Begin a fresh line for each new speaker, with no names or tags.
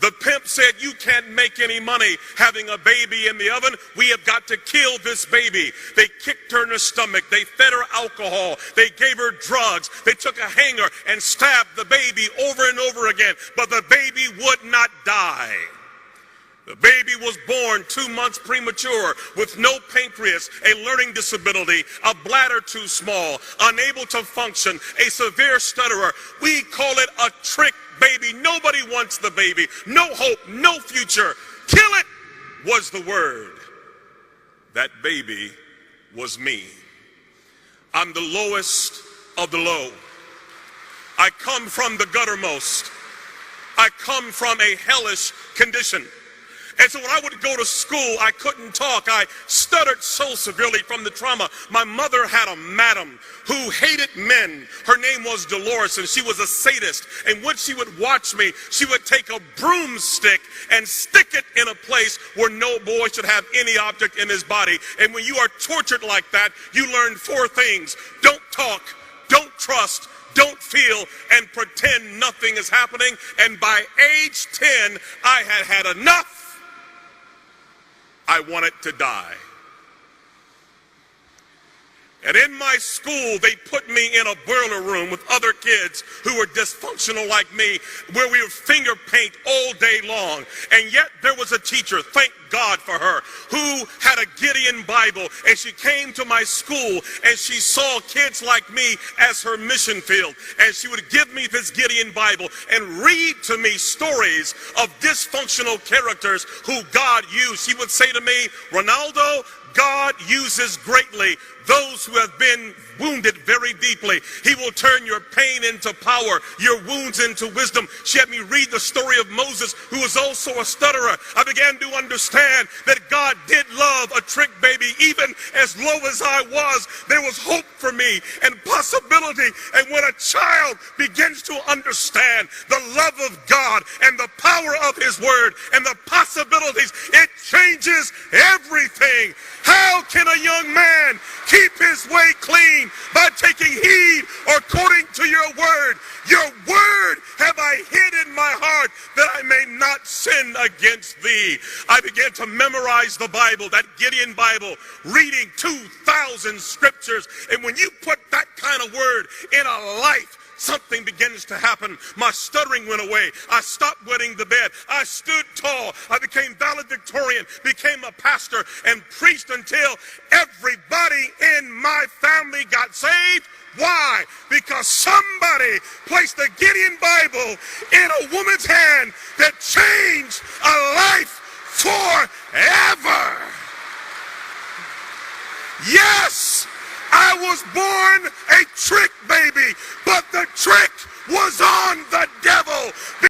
The pimp said, you can't make any money having a baby in the oven. We have got to kill this baby. They kicked her in the stomach. They fed her alcohol. They gave her drugs. They took a hanger and stabbed the baby over and over again. But the baby would not die. The baby was born 2 months premature with no pancreas, a learning disability, a bladder too small, unable to function, a severe stutterer. We call it a trick baby. Nobody wants the baby. No hope, no future. Kill it was the word. That baby was me. I'm the lowest of the low. I come from the guttermost. I come from a hellish condition. And so when I would go to school, I couldn't talk. I stuttered so severely from the trauma. My mother had a madam who hated men. Her name was Dolores, and she was a sadist. And when she would watch me, she would take a broomstick and stick it in a place where no boy should have any object in his body. And when you are tortured like that, you learn 4 things. Don't talk, don't trust, don't feel, and pretend nothing is happening. And by age 10, I had had enough. I wanted to die. And in my school, they put me in a boiler room with other kids who were dysfunctional like me, where we would finger paint all day long. And yet there was a teacher, thank God for her, who had a Gideon Bible. And she came to my school and she saw kids like me as her mission field. And she would give me this Gideon Bible and read to me stories of dysfunctional characters who God used. She would say to me, Ronaldo, God uses greatly those who have been wounded very deeply. He will turn your pain into power, your wounds into wisdom. She had me read the story of Moses, who was also a stutterer. I began to understand that God did love a trick baby. Even as low as I was, there was hope for me and possibility. And when a child begins to understand the love of God and the power of his word and the possibilities, it changes everything. How can a young man keep his way clean? By taking heed according to your word. Your word have I hid in my heart that I may not sin against thee. I began to memorize the Bible, that Gideon Bible, reading 2,000 scriptures. And when you put that kind of word in a life, something begins to happen. My stuttering went away. I stopped wetting the bed. I stood tall. I became valedictorian, became a pastor, and preached until everybody in my family got saved. Why? Because somebody placed the Gideon Bible in a woman's hand that changed a life forever. Yes, I was born a trick baby.